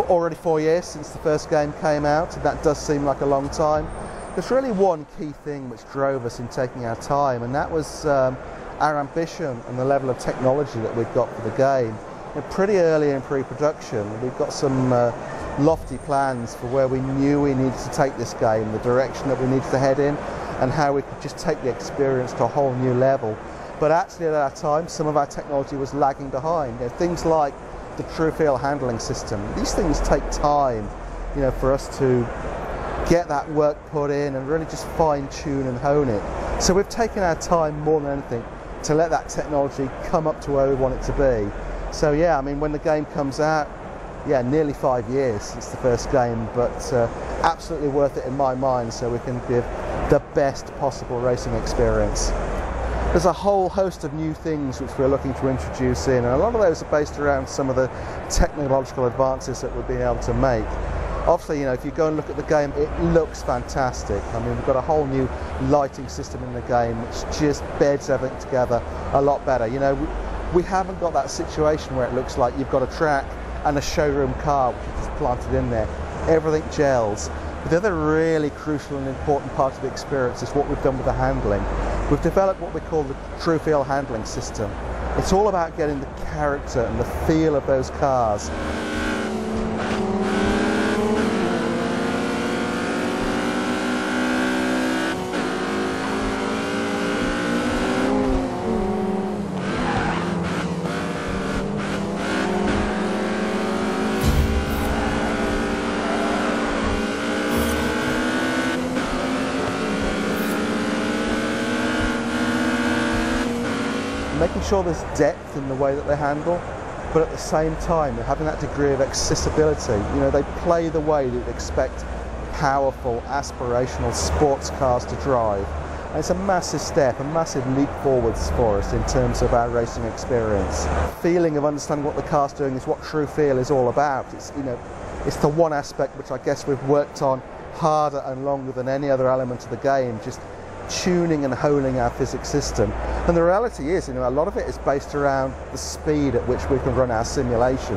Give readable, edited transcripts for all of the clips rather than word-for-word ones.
already 4 years since the first game came out, and that does seem like a long time. There's really one key thing which drove us in taking our time, and that was our ambition and the level of technology that we'd got for the game. Pretty early in pre-production, we've got some lofty plans for where we knew we needed to take this game, the direction that we needed to head in, and how we could just take the experience to a whole new level. But actually at that time, some of our technology was lagging behind. Things like the TrueFeel handling system. These things take time, for us to get that work put in and really just fine-tune and hone it. So we've taken our time more than anything to let that technology come up to where we want it to be. So yeah, I mean, when the game comes out, yeah, nearly 5 years since the first game, but absolutely worth it in my mind, so we can give the best possible racing experience. There's a whole host of new things which we're looking to introduce in, and a lot of those are based around some of the technological advances that we've been able to make. Obviously, if you go and look at the game, it looks fantastic. I mean, we've got a whole new lighting system in the game which just beds everything together a lot better. We haven't got that situation where it looks like you've got a track and a showroom car which is just planted in there. Everything gels. But the other really crucial and important part of the experience is what we've done with the handling. We've developed what we call the TrueFeel handling system. It's all about getting the character and the feel of those cars. Making sure there's depth in the way that they handle, but at the same time they're having that degree of accessibility. They play the way that you'd expect powerful, aspirational sports cars to drive. And it's a massive step, a massive leap forwards for us in terms of our racing experience. The feeling of understanding what the car's doing is what TrueFeel is all about. It's the one aspect which I guess we've worked on harder and longer than any other element of the game, just tuning and honing our physics system. And the reality is, a lot of it is based around the speed at which we can run our simulation.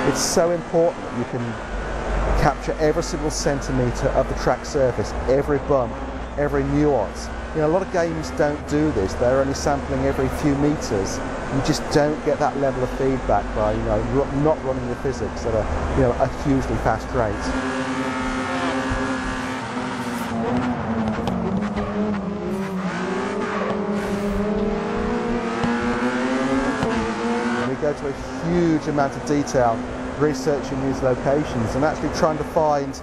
It's so important that you can capture every single centimetre of the track surface, every bump, every nuance. A lot of games don't do this. They're only sampling every few metres. You just don't get that level of feedback by not running the physics at a hugely fast rate. We go to a huge amount of detail researching these locations and actually trying to find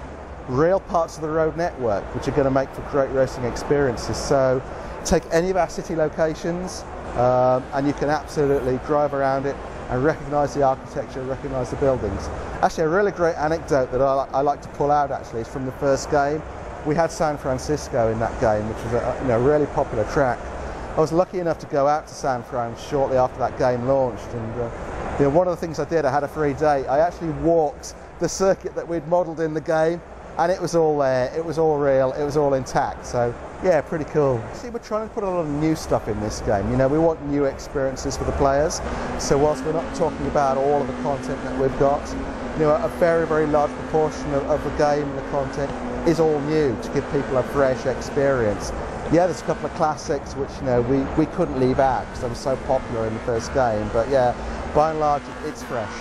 real parts of the road network which are going to make for great racing experiences. So take any of our city locations and you can absolutely drive around it and recognise the architecture, recognise the buildings. Actually, a really great anecdote that I like to pull out actually is from the first game. We had San Francisco in that game, which was a really popular track. I was lucky enough to go out to San Fran shortly after that game launched, and one of the things I did, I had a free day. I actually walked the circuit that we'd modelled in the game, and it was all there, it was all real, it was all intact, so yeah, pretty cool. See, we're trying to put a lot of new stuff in this game. We want new experiences for the players, so whilst we're not talking about all of the content that we've got, a very, very large proportion of the game and the content is all new to give people a fresh experience. Yeah, there's a couple of classics which we couldn't leave out because they were so popular in the first game, but yeah, by and large, it's fresh.